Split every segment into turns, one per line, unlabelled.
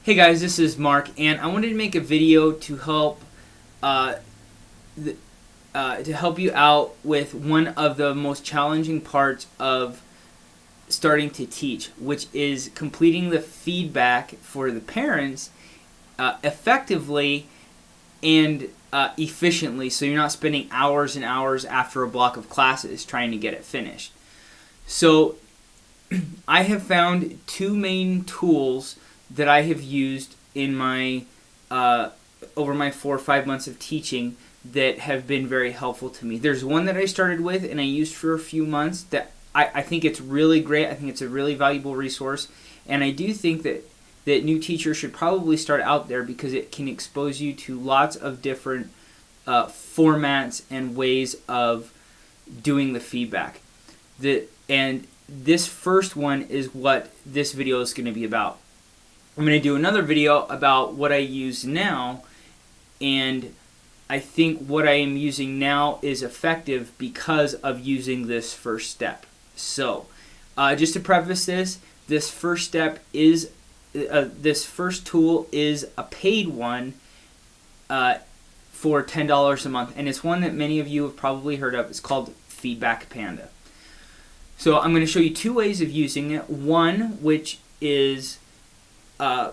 Hey guys, this is Mark, and I wanted to make a video to help you out with one of the most challenging parts of starting to teach, which is completing the feedback for the parents effectively and efficiently, so you're not spending hours and hours after a block of classes trying to get it finished. So I have found two main tools that I have used in my over my 4 or 5 months of teaching that have been very helpful to me. There's one that I started with and I used for a few months that I think it's really great. I think it's a really valuable resource, and I do think that new teachers should probably start out there because it can expose you to lots of different formats and ways of doing the feedback. And this first one is what this video is going to be about. I'm going to do another video about what I use now, and I think what I am using now is effective because of using this first step. So, just to preface this first step is, this first tool is a paid one for $10 a month, and it's one that many of you have probably heard of. It's called Feedback Panda. So I'm going to show you two ways of using it. One, which is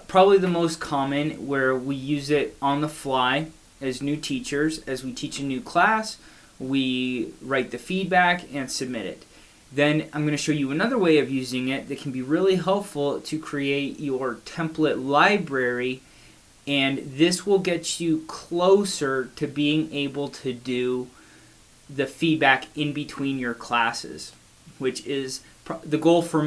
probably the most common, where we use it on the fly as new teachers. As we teach a new class, we write the feedback and submit it. Then I'm going to show you another way of using it that can be really helpful to create your template library, and this will get you closer to being able to do the feedback in between your classes, which is the goal for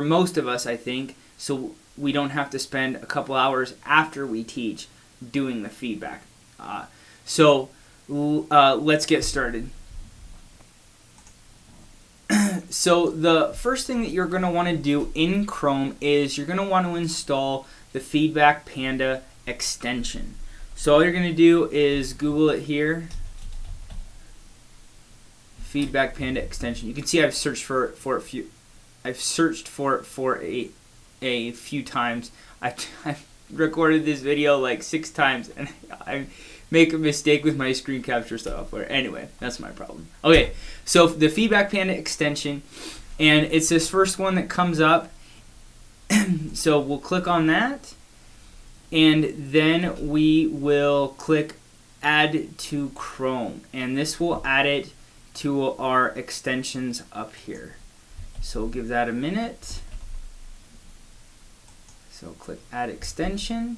most of us, I think, so we don't have to spend a couple hours after we teach doing the feedback. So let's get started. So the first thing that you're going to want to do in Chrome is you're going to want to install the Feedback Panda extension. So all you're going to do is Google it here. Feedback Panda extension. You can see I've searched for it for a few times. I've recorded this video like 6 times, and I make a mistake with my screen capture software. Anyway, that's my problem. Okay, so the Feedback Panda extension, and it's this first one that comes up. So we'll click on that, and then we will click Add to Chrome, and this will add it to our extensions up here. So we'll give that a minute. So click Add Extension.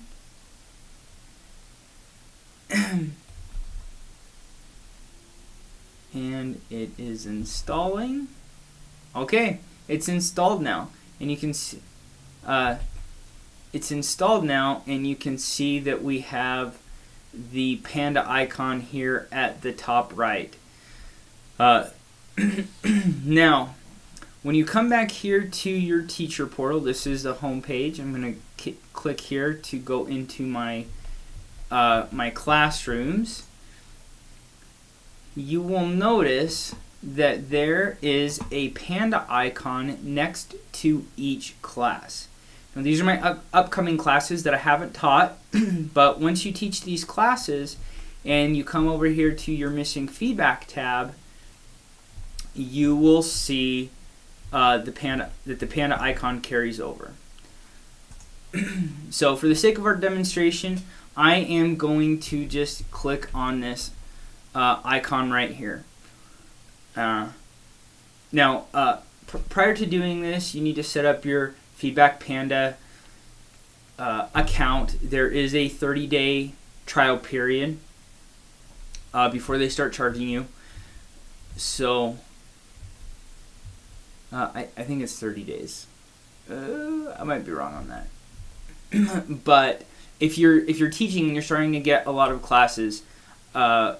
And it is installing. Okay, it's installed now, and you can see it's installed now, and you can see that we have the panda icon here at the top right. Now, when you come back here to your teacher portal, this is the home page. I'm going to click here to go into my my classrooms. You will notice that there is a panda icon next to each class. Now, these are my upcoming classes that I haven't taught, but once you teach these classes and you come over here to your missing feedback tab, you will see the panda icon carries over. So for the sake of our demonstration, I am going to just click on this icon right here. Now, prior to doing this, you need to set up your Feedback Panda account. There is a 30-day trial period before they start charging you. So I think it's 30 days. I might be wrong on that. But if you're teaching and you're starting to get a lot of classes, the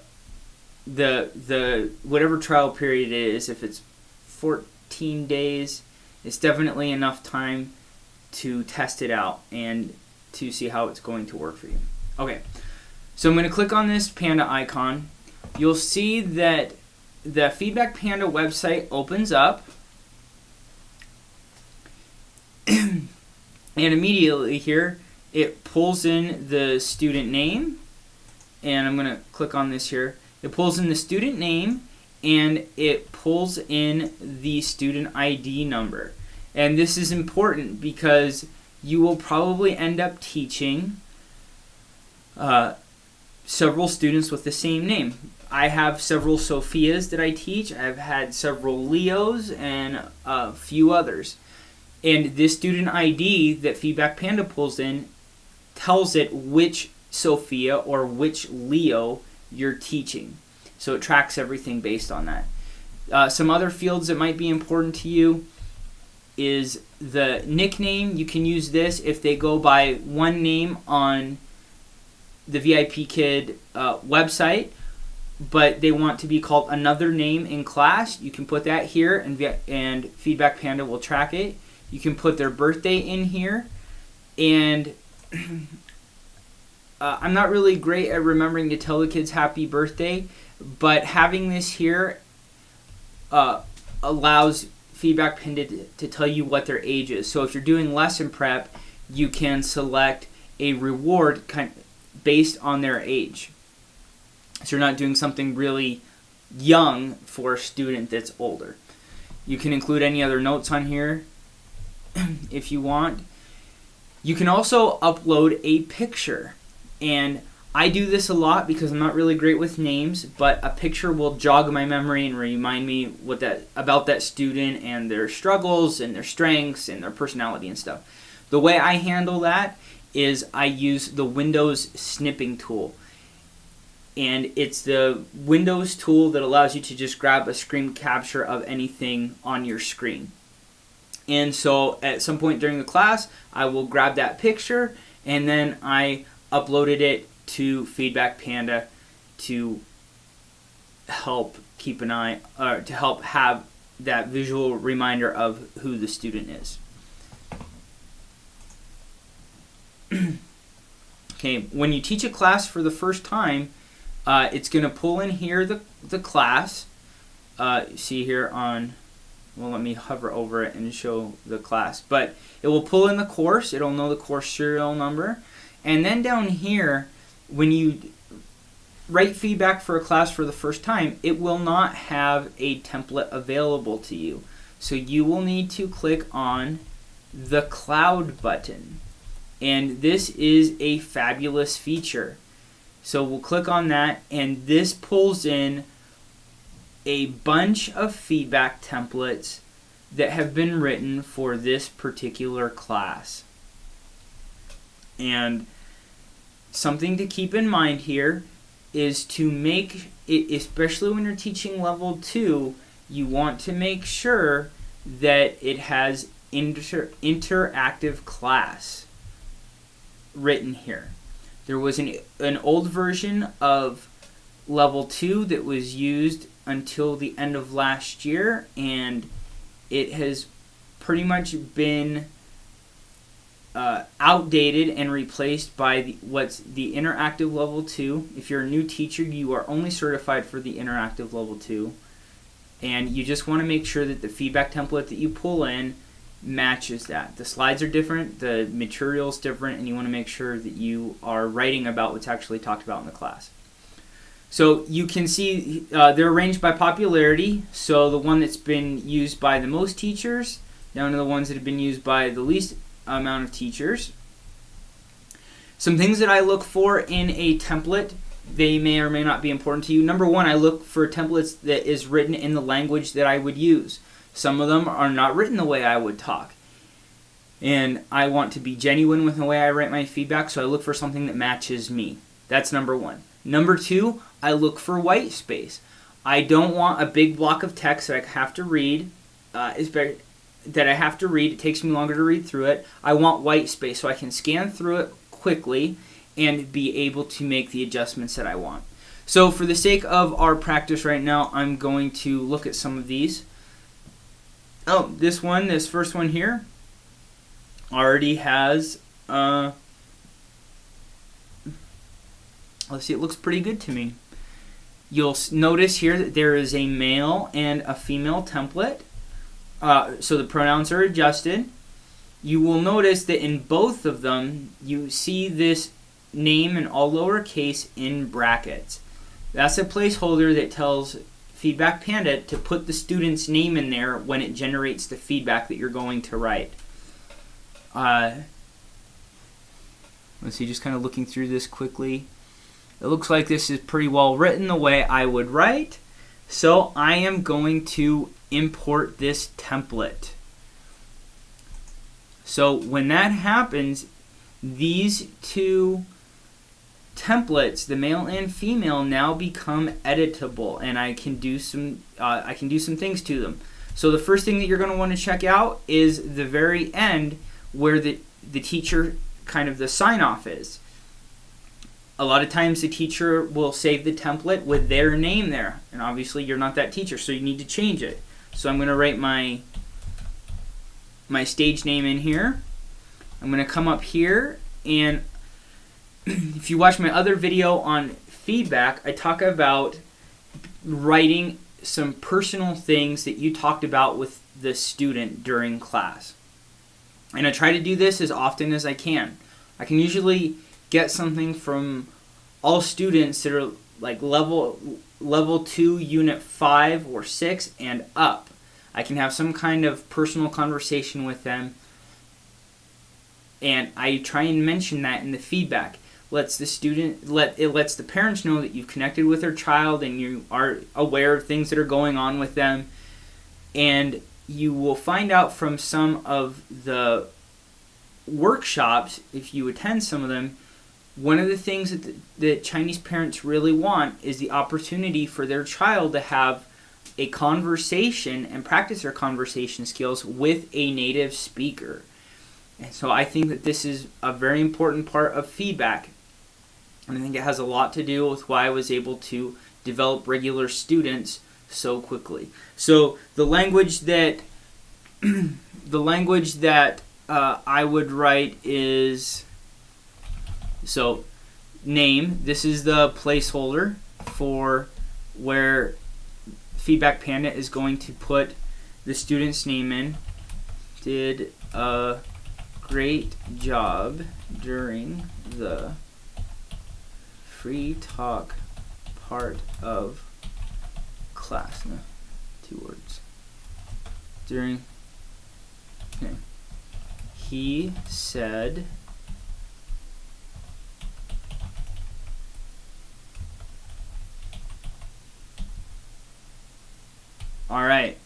whatever trial period it is, if it's 14 days, it's definitely enough time to test it out and to see how it's going to work for you. Okay, so I'm going to click on this panda icon. You'll see that the Feedback Panda website opens up. And immediately here it pulls in the student name, and I'm going to click on this here. It pulls in the student name, and it pulls in the student ID number. And this is important because you will probably end up teaching several students with the same name. I have several Sophias that I teach. I've had several Leos and a few others. And this student ID that Feedback Panda pulls in tells it which Sophia or which Leo you're teaching. So it tracks everything based on that. Some other fields that might be important to you is the nickname. You can use this if they go by one name on the VIPKid website, but they want to be called another name in class. You can put that here, and Feedback Panda will track it. You can put their birthday in here, and I'm not really great at remembering to tell the kids happy birthday, but having this here allows Feedback Panda to tell you what their age is. So if you're doing lesson prep, you can select a reward based on their age. So you're not doing something really young for a student that's older. You can include any other notes on here if you want. You can also upload a picture. And I do this a lot because I'm not really great with names, but a picture will jog my memory and remind me about that student and their struggles and their strengths and their personality and stuff. The way I handle that is I use the Windows snipping tool. And it's the Windows tool that allows you to just grab a screen capture of anything on your screen. And so at some point during the class, I will grab that picture, and then I uploaded it to Feedback Panda to help keep an eye, or to help have that visual reminder of who the student is. Okay, when you teach a class for the first time, it's going to pull in here the class. See here on, well, let me hover over it and show the class. But it will pull in the course. It'll know the course serial number. And then down here, when you write feedback for a class for the first time, it will not have a template available to you. So you will need to click on the cloud button. And this is a fabulous feature. So we'll click on that, and this pulls in a bunch of feedback templates that have been written for this particular class. And something to keep in mind here is to make it, especially when you're teaching level 2, you want to make sure that it has interactive class written here. There was an old version of level 2 that was used until the end of last year, and it has pretty much been outdated and replaced by what's the interactive level 2. If you're a new teacher, you are only certified for the interactive level 2, and you just want to make sure that the feedback template that you pull in matches that. The slides are different, the material's different, and you want to make sure that you are writing about what's actually talked about in the class. So you can see they're arranged by popularity, so the one that's been used by the most teachers down to the ones that have been used by the least amount of teachers. Some things that I look for in a template, they may or may not be important to you. Number one, I look for templates that is written in the language that I would use. Some of them are not written the way I would talk. And I want to be genuine with the way I write my feedback, so I look for something that matches me. That's number one. Number two, I look for white space. I don't want a big block of text that I have to read. It takes me longer to read through it. I want white space so I can scan through it quickly and be able to make the adjustments that I want. So for the sake of our practice right now, I'm going to look at some of these. Oh, this first one here already has, let's see, it looks pretty good to me. You'll notice here that there is a male and a female template. So the pronouns are adjusted. you will notice that in both of them, you see this name in all lowercase in brackets. That's a placeholder that tells Feedback Panda to put the student's name in there when it generates the feedback that you're going to write. Let's see, just kind of looking through this quickly. It looks like this is pretty well written the way I would write. So I am going to import this template. So when that happens, these two templates, the male and female, now become editable, and I can do some things to them. So the first thing that you're going to want to check out is the very end, where the teacher, kind of the sign off is. A lot of times the teacher will save the template with their name there, and obviously you're not that teacher, so you need to change it. So I'm going to write my stage name in here. I'm going to come up here, and if you watch my other video on feedback, I talk about writing some personal things that you talked about with the student during class. And I try to do this as often as I can. I can usually get something from all students that are like level 2, unit 5 or 6 and up. I can have some kind of personal conversation with them, and I try and mention that in the feedback. It lets the parents know that you've connected with their child and you are aware of things that are going on with them. And you will find out from some of the workshops, if you attend some of them, one of the things that Chinese parents really want is the opportunity for their child to have a conversation and practice their conversation skills with a native speaker. And so I think that this is a very important part of feedback. And I think it has a lot to do with why I was able to develop regular students so quickly. So the language that I would write is, so name, this is the placeholder for where Feedback Panda is going to put the student's name in. Did a great job during the free talk part of class. No, 2 words. During, okay. He said all right.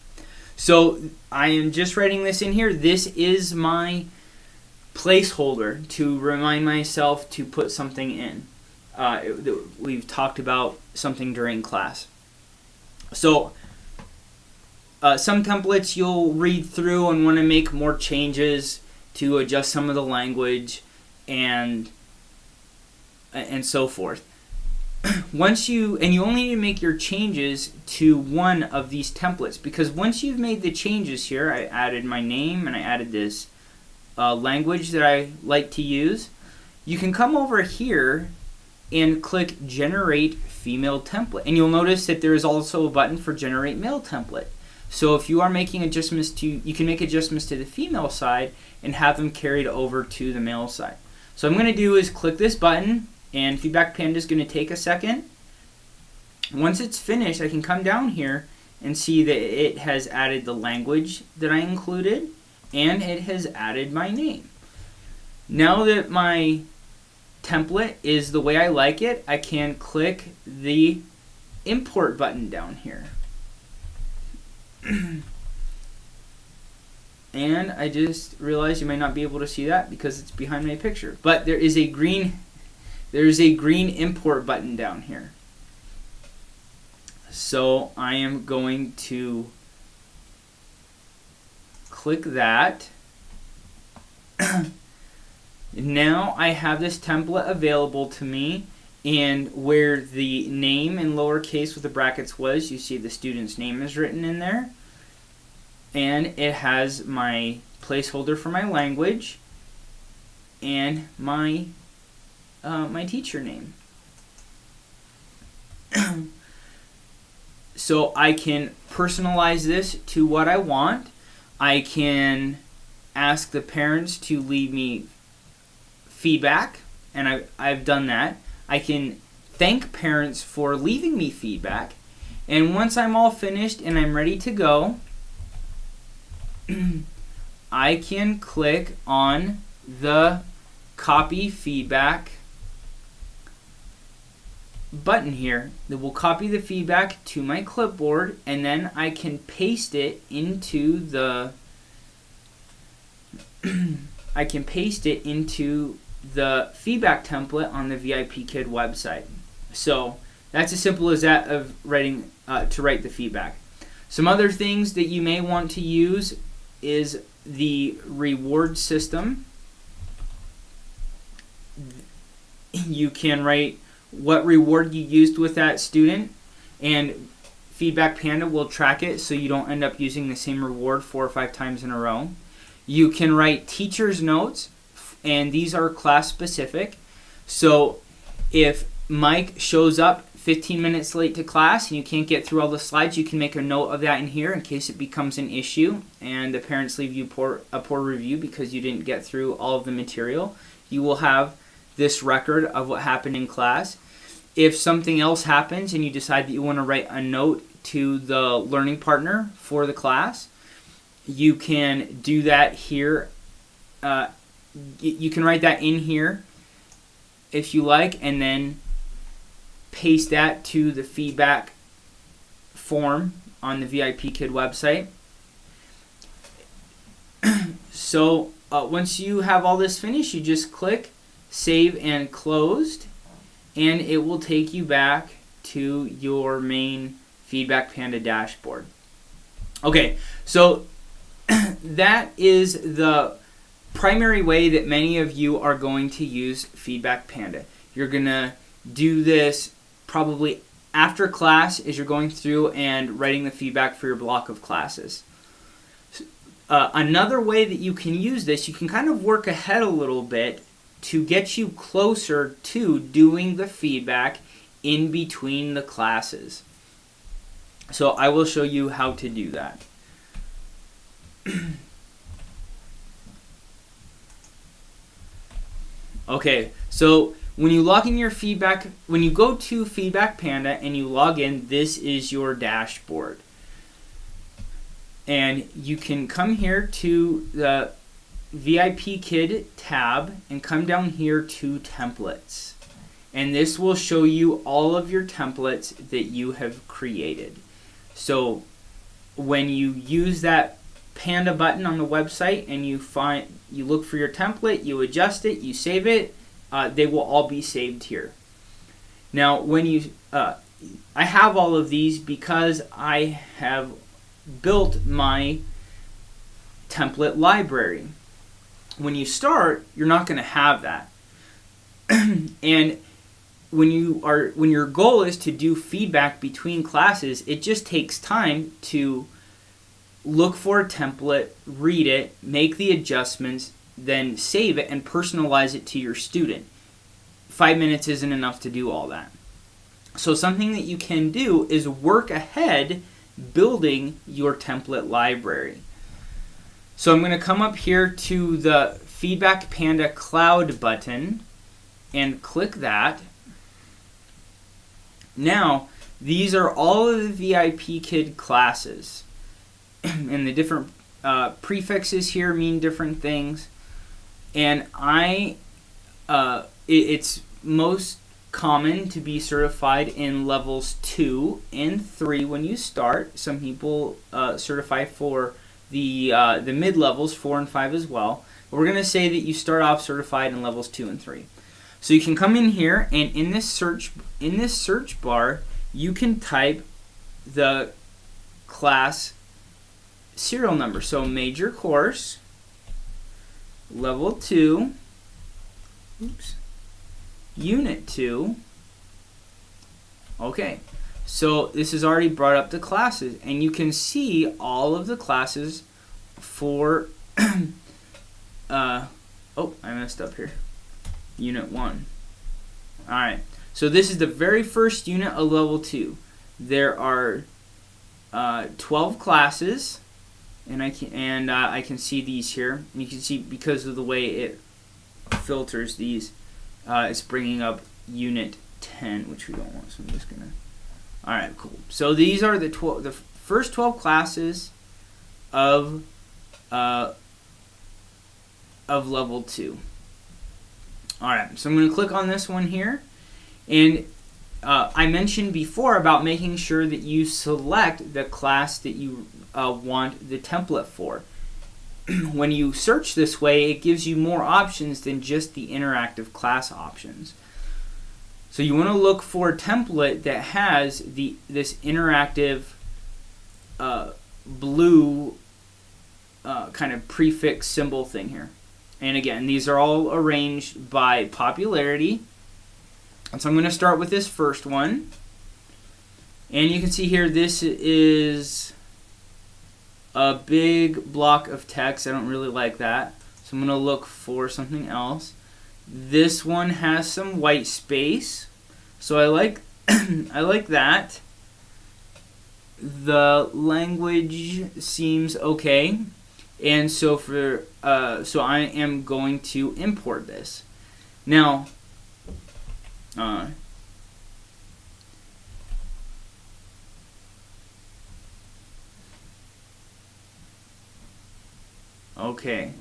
So I am just writing this in here. This is my placeholder to remind myself to put something in. We've talked about something during class. So some templates you'll read through and want to make more changes to adjust some of the language and so forth. You only need to make your changes to one of these templates, because once you've made the changes here, I added my name and I added this language that I like to use, you can come over here and click Generate Female Template. And you'll notice that there is also a button for Generate Male Template. So if you are making adjustments you can make adjustments to the female side and have them carried over to the male side. So what I'm going to do is click this button, and Feedback Panda is going to take a second. Once it's finished, I can come down here and see that it has added the language that I included, and it has added my name. Now that my template is the way I like it, I can click the import button down here. And I just realized you might not be able to see that because it's behind my picture. But there is a green import button down here. So I am going to click that. Now I have this template available to me, and where the name in lowercase with the brackets was, you see the student's name is written in there, and it has my placeholder for my language and my my teacher name. So I can personalize this to what I want. I can ask the parents to leave me feedback, and I've done that. I can thank parents for leaving me feedback, and once I'm all finished and I'm ready to go, I can click on the copy feedback button here that will copy the feedback to my clipboard, and then I can paste it into the feedback template on the VIPKid website. So that's as simple as that of writing to write the feedback. Some other things that you may want to use is the reward system. You can write what reward you used with that student, and Feedback Panda will track it so you don't end up using the same reward 4 or 5 times in a row. You can write teacher's notes, and these are class specific. So if Mike shows up 15 minutes late to class and you can't get through all the slides, you can make a note of that in here in case it becomes an issue and the parents leave you a poor review because you didn't get through all of the material. You will have this record of what happened in class. If something else happens and you decide that you want to write a note to the learning partner for the class, you can do that here. You can write that in here if you like, and then paste that to the feedback form on the VIPKid website. So once you have all this finished, you just click Save and Closed, and it will take you back to your main Feedback Panda dashboard. Okay, so that is the primary way that many of you are going to use Feedback Panda. You're going to do this probably after class as you're going through and writing the feedback for your block of classes. Another way that you can use this, you can kind of work ahead a little bit to get you closer to doing the feedback in between the classes. So I will show you how to do that. Okay, so when you log in your feedback, when you go to Feedback Panda and you log in, this is your dashboard. And you can come here to the VIPKid tab and come down here to templates. And this will show you all of your templates that you have created. So when you use that Panda button on the website and you look for your template, you adjust it, you save it, they will all be saved here. Now when you I have all of these because I have built my template library. When you start, you're not going to have that. And when your goal is to do feedback between classes, it just takes time to look for a template, read it, make the adjustments, then save it and personalize it to your student. 5 minutes isn't enough to do all that. So something that you can do is work ahead building your template library. So I'm going to come up here to the Feedback Panda Cloud button and click that. Now, these are all of the VIPKid classes. And the different prefixes here mean different things. And it's most common to be certified in levels 2 and 3 when you start. Some people certify for the mid-levels 4 and 5 as well. But we're going to say that you start off certified in levels 2 and 3. So you can come in here, and in this search bar, you can type the class serial number. So major course, level 2, unit 2. Okay, so this is already brought up the classes, and you can see all of the classes for oh, I messed up here. Unit 1. Alright, so this is the very first unit of level 2. There are 12 classes, and I can see these here. And you can see because of the way it filters these, it's bringing up Unit 10, which we don't want. So I'm just gonna. All right, cool. So these are the first 12 classes of level 2. All right, so I'm going to click on this one here, and I mentioned before about making sure that you select the class that you want the template for. When you search this way, it gives you more options than just the interactive class options. So you want to look for a template that has this interactive blue kind of prefix symbol thing here. And again, these are all arranged by popularity. And so I'm going to start with this first one. And you can see here, this is a big block of text. I don't really like that. So I'm going to look for something else. This one has some white space. So I like I like that. The language seems okay. And so so I am going to import this. Now, okay.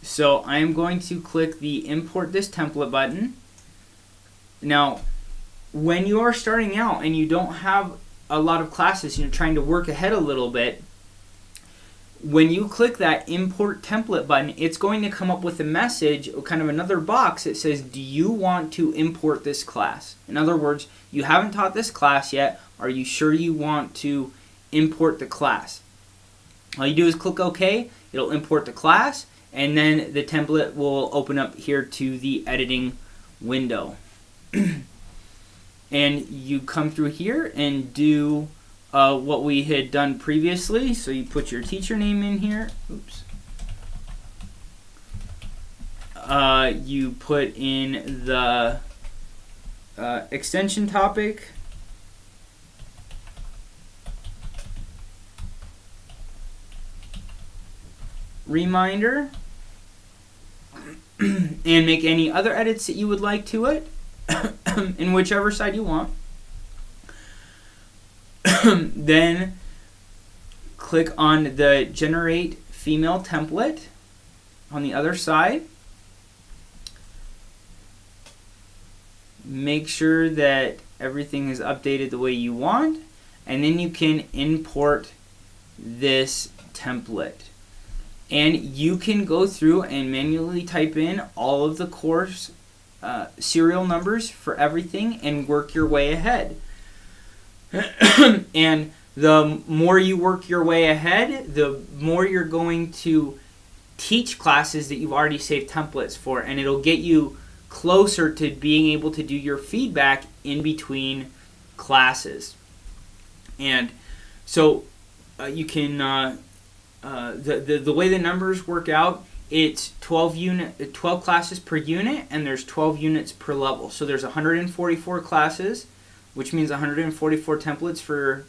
So I am going to click the import this template button. Now, when you are starting out and you don't have a lot of classes and you're trying to work ahead a little bit, when you click that import template button, it's going to come up with a message, or kind of another box that says, do you want to import this class? In other words, you haven't taught this class yet. Are you sure you want to import the class? All you do is click OK. It'll import the class, and then the template will open up here to the editing window. And you come through here and do what we had done previously. So you put your teacher name in here. Oops. You put in the extension topic. Reminder. And make any other edits that you would like to it. In whichever side you want. Then click on the generate female template on the other side. Make sure that everything is updated the way you want, and then you can import this template. And you can go through and manually type in all of the course serial numbers for everything and work your way ahead. And the more you work your way ahead, the more you're going to teach classes that you've already saved templates for, and it'll get you closer to being able to do your feedback in between classes. And so you can the way the numbers work out, it's 12 classes per unit, and there's 12 units per level. So there's 144 classes, which means 144 templates for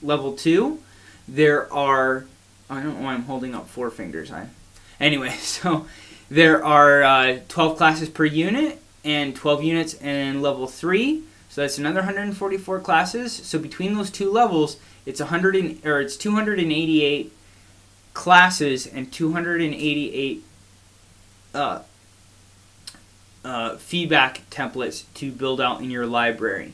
level 2. There are, I don't know why I'm holding up 4 fingers. Anyway, so there are 12 classes per unit and 12 units in level 3. So that's another 144 classes. So between those two levels, it's 288 classes and 288 feedback templates to build out in your library.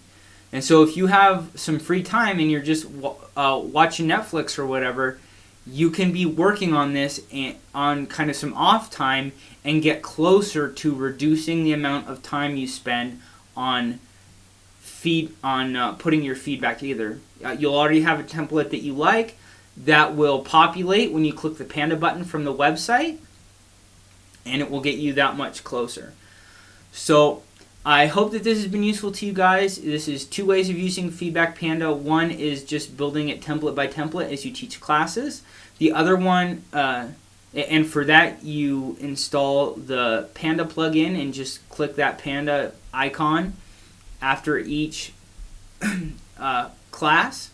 And so if you have some free time and you're just watching Netflix or whatever, you can be working on this on kind of some off time and get closer to reducing the amount of time you spend on putting your feedback together. You'll already have a template that you like that will populate when you click the Panda button from the website, and it will get you that much closer. So I hope that this has been useful to you guys. This is 2 ways of using Feedback Panda. One is just building it template by template as you teach classes. The other one, and for that you install the Panda plugin and just click that Panda icon after each class.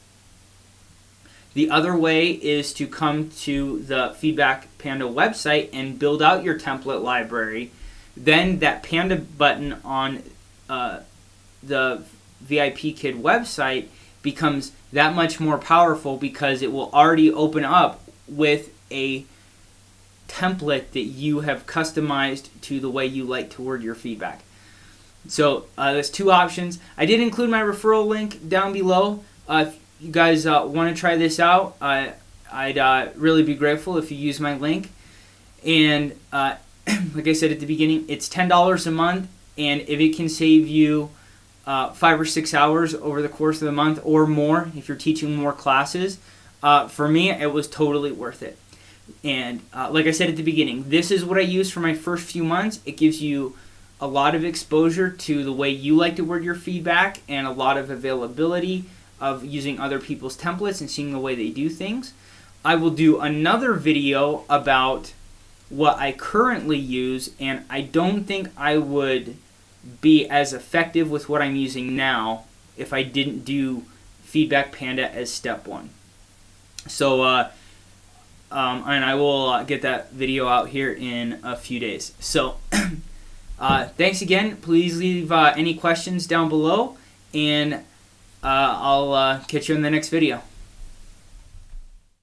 The other way is to come to the Feedback Panda website and build out your template library. Then that Panda button on the VIPKid website becomes that much more powerful because it will already open up with a template that you have customized to the way you like to word your feedback. So there's two options. I did include my referral link down below. If you guys want to try this out, I'd really be grateful if you use my link. And like I said at the beginning, it's $10 a month, and if it can save you 5 or 6 hours over the course of the month or more, if you're teaching more classes, for me, it was totally worth it. And like I said at the beginning, this is what I use for my first few months. It gives you a lot of exposure to the way you like to word your feedback and a lot of availability of using other people's templates and seeing the way they do things. I will do another video about what I currently use, and I don't think I would be as effective with what I'm using now if I didn't do Feedback Panda as step one. So, and I will get that video out here in a few days. So, thanks again. Please leave any questions down below, and I'll catch you in the next video.